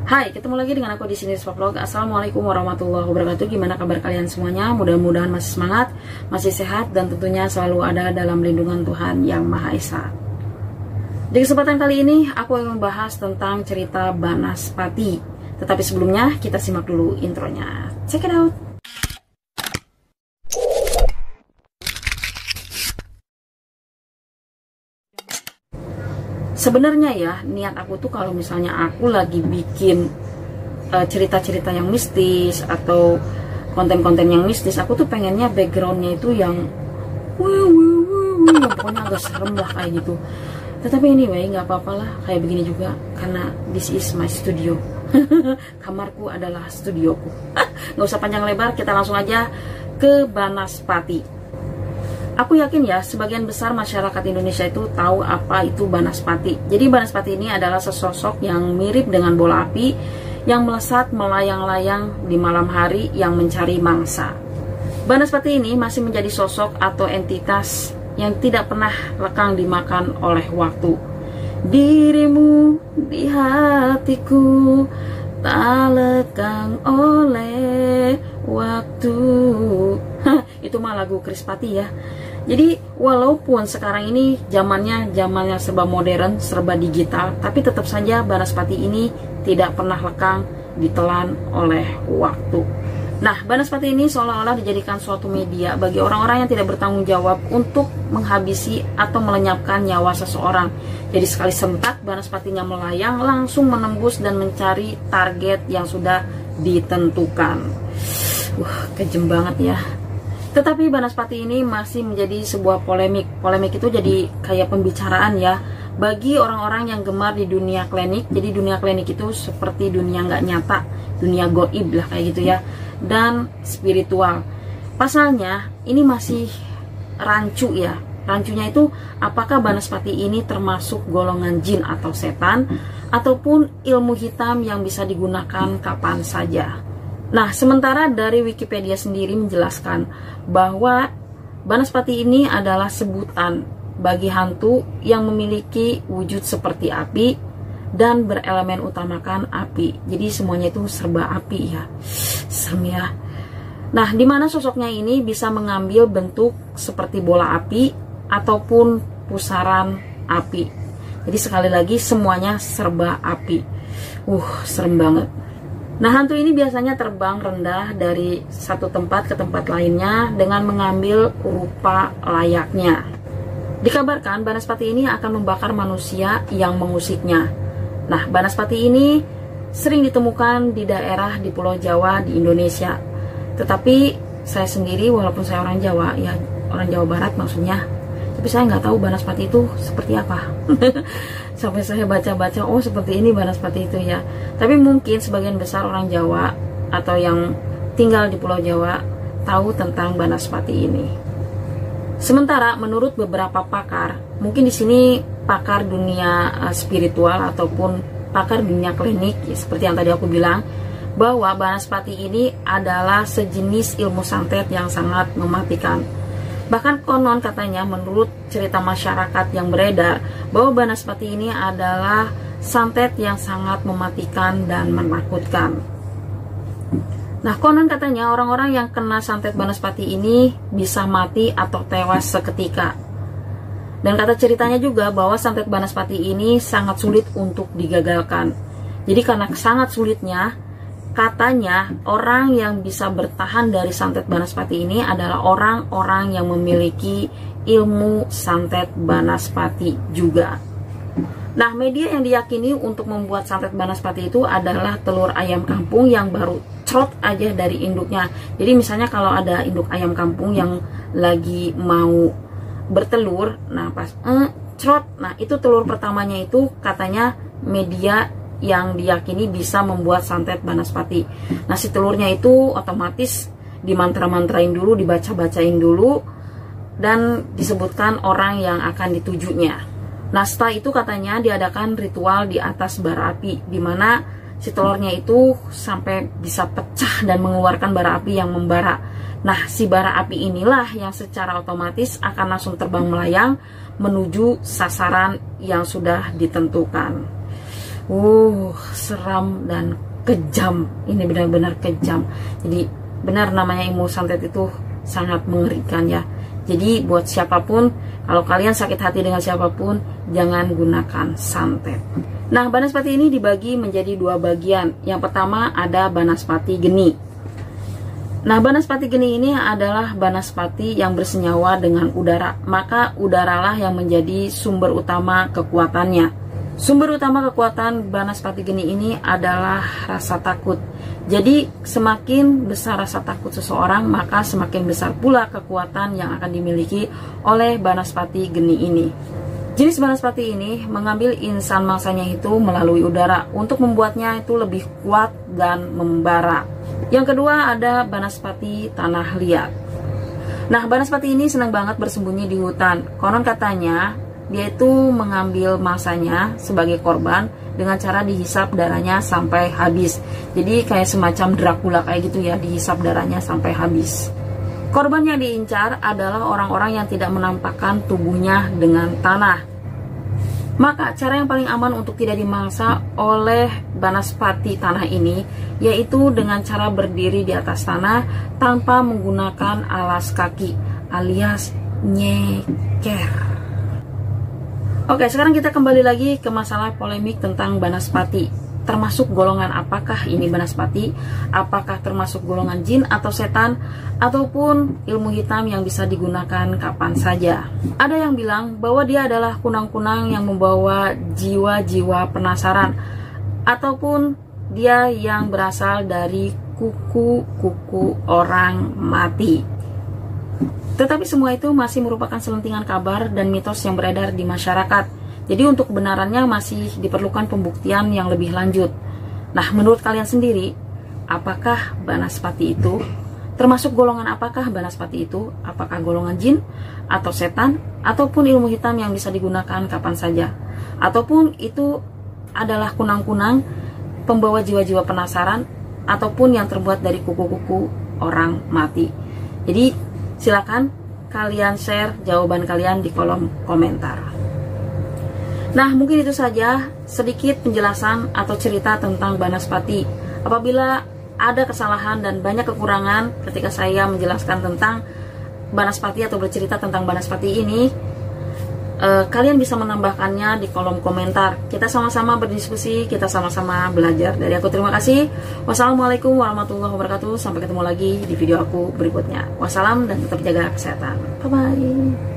Hai, ketemu lagi dengan aku di sini di Vlog. Assalamualaikum warahmatullahi wabarakatuh. Gimana kabar kalian semuanya? Mudah-mudahan masih semangat, masih sehat, dan tentunya selalu ada dalam lindungan Tuhan Yang Maha Esa. Di kesempatan kali ini, aku ingin membahas tentang cerita Banaspati. Tetapi sebelumnya, kita simak dulu intronya. Check it out! Sebenarnya ya, niat aku tuh kalau misalnya aku lagi bikin cerita-cerita yang mistis atau konten-konten yang mistis, aku tuh pengennya backgroundnya itu yang pokoknya agak serem lah kayak gitu. Tetapi anyway, nggak apa-apa lah kayak begini juga, karena this is my studio. Kamarku adalah studioku. Nggak usah panjang lebar, kita langsung aja ke Banaspati. Aku yakin ya, sebagian besar masyarakat Indonesia itu tahu apa itu Banaspati. Jadi Banaspati ini adalah sesosok yang mirip dengan bola api yang melesat melayang-layang di malam hari yang mencari mangsa. Banaspati ini masih menjadi sosok atau entitas yang tidak pernah lekang dimakan oleh waktu. Dirimu di hatiku tak lekang oleh waktu. Itu mah lagu Krispati ya. Jadi walaupun sekarang ini zamannya serba modern, serba digital, tapi tetap saja Banaspati ini tidak pernah lekang ditelan oleh waktu. Nah, Banaspati ini seolah-olah dijadikan suatu media bagi orang-orang yang tidak bertanggung jawab untuk menghabisi atau melenyapkan nyawa seseorang. Jadi sekali sentak Banaspatinya melayang langsung menembus dan mencari target yang sudah ditentukan. Kejem banget ya. Tetapi Banaspati ini masih menjadi sebuah polemik. Polemik itu jadi kayak pembicaraan ya bagi orang-orang yang gemar di dunia klinik. Jadi dunia klinik itu seperti dunia nggak nyata, dunia goib lah kayak gitu ya, dan spiritual. Pasalnya ini masih rancu ya. Rancunya itu apakah Banaspati ini termasuk golongan jin atau setan, ataupun ilmu hitam yang bisa digunakan kapan saja. Nah, sementara dari Wikipedia sendiri menjelaskan bahwa Banaspati ini adalah sebutan bagi hantu yang memiliki wujud seperti api dan berelemen utamakan api. Jadi semuanya itu serba api ya. Serem ya. Nah, di mana sosoknya ini bisa mengambil bentuk seperti bola api ataupun pusaran api. Jadi sekali lagi semuanya serba api. Serem banget. Nah, hantu ini biasanya terbang rendah dari satu tempat ke tempat lainnya dengan mengambil rupa layaknya. Dikabarkan Banaspati ini akan membakar manusia yang mengusiknya. Nah, Banaspati ini sering ditemukan di daerah di Pulau Jawa di Indonesia. Tetapi saya sendiri, walaupun saya orang Jawa, ya orang Jawa Barat maksudnya, tapi saya nggak tahu Banaspati itu seperti apa. Sampai saya baca-baca, seperti ini Banaspati itu ya. Tapi mungkin sebagian besar orang Jawa atau yang tinggal di Pulau Jawa tahu tentang Banaspati ini. Sementara menurut beberapa pakar, mungkin di sini pakar dunia spiritual ataupun pakar dunia klinik, ya, seperti yang tadi aku bilang, bahwa Banaspati ini adalah sejenis ilmu santet yang sangat mematikan. Bahkan konon katanya menurut cerita masyarakat yang beredar bahwa Banaspati ini adalah santet yang sangat mematikan dan menakutkan. Nah, konon katanya orang-orang yang kena santet Banaspati ini bisa mati atau tewas seketika. Dan kata ceritanya juga bahwa santet Banaspati ini sangat sulit untuk digagalkan. Jadi karena sangat sulitnya, katanya orang yang bisa bertahan dari santet Banaspati ini adalah orang-orang yang memiliki ilmu santet Banaspati juga. Nah, media yang diyakini untuk membuat santet Banaspati itu adalah telur ayam kampung yang baru crot aja dari induknya. Jadi misalnya kalau ada induk ayam kampung yang lagi mau bertelur, nah pas crot, nah itu telur pertamanya itu katanya media yang diyakini bisa membuat santet Banaspati. Nah, si telurnya itu otomatis dimantra-mantrain dulu, dibaca-bacain dulu, dan disebutkan orang yang akan ditujunya. Nah, setelah itu katanya diadakan ritual di atas bara api, di mana si telurnya itu sampai bisa pecah dan mengeluarkan bara api yang membara. Nah, si bara api inilah yang secara otomatis akan langsung terbang melayang menuju sasaran yang sudah ditentukan. seram dan kejam. Ini benar-benar kejam. Jadi benar namanya ilmu santet itu sangat mengerikan ya. Jadi buat siapapun, kalau kalian sakit hati dengan siapapun, jangan gunakan santet. Nah, banaspati ini dibagi menjadi 2 bagian. Yang pertama ada banaspati geni. Nah, banaspati geni ini adalah banaspati yang bersenyawa dengan udara. Maka udaralah yang menjadi sumber utama kekuatannya. Sumber utama kekuatan banaspati geni ini adalah rasa takut. Jadi semakin besar rasa takut seseorang, maka semakin besar pula kekuatan yang akan dimiliki oleh banaspati geni ini. Jenis banaspati ini mengambil insan mangsanya itu melalui udara untuk membuatnya itu lebih kuat dan membara. Yang kedua ada banaspati tanah liat. Nah, banaspati ini senang banget bersembunyi di hutan. Konon katanya dia itu mengambil mangsanya sebagai korban dengan cara dihisap darahnya sampai habis. Jadi kayak semacam Dracula kayak gitu ya, dihisap darahnya sampai habis. Korban yang diincar adalah orang-orang yang tidak menampakkan tubuhnya dengan tanah. Maka cara yang paling aman untuk tidak dimangsa oleh banaspati tanah ini yaitu dengan cara berdiri di atas tanah tanpa menggunakan alas kaki alias nyeker. Oke, sekarang kita kembali lagi ke masalah polemik tentang banaspati. Termasuk golongan apakah ini banaspati? Apakah termasuk golongan jin atau setan? Ataupun ilmu hitam yang bisa digunakan kapan saja? Ada yang bilang bahwa dia adalah kunang-kunang yang membawa jiwa-jiwa penasaran. Ataupun dia yang berasal dari kuku-kuku orang mati. Tetapi semua itu masih merupakan selentingan kabar dan mitos yang beredar di masyarakat. Jadi untuk kebenarannya masih diperlukan pembuktian yang lebih lanjut. Nah, menurut kalian sendiri, apakah banaspati itu? Termasuk golongan apakah banaspati itu? Apakah golongan jin atau setan? Ataupun ilmu hitam yang bisa digunakan kapan saja? Ataupun itu adalah kunang-kunang pembawa jiwa-jiwa penasaran? Ataupun yang terbuat dari kuku-kuku orang mati? Jadi silakan kalian share jawaban kalian di kolom komentar. Nah, mungkin itu saja sedikit penjelasan atau cerita tentang banaspati. Apabila ada kesalahan dan banyak kekurangan ketika saya menjelaskan tentang banaspati atau bercerita tentang banaspati ini, kalian bisa menambahkannya di kolom komentar. Kita sama-sama berdiskusi, kita sama-sama belajar. Dari aku terima kasih. Wassalamualaikum warahmatullahi wabarakatuh. Sampai ketemu lagi di video aku berikutnya. Wassalam dan tetap jaga kesehatan. Bye-bye.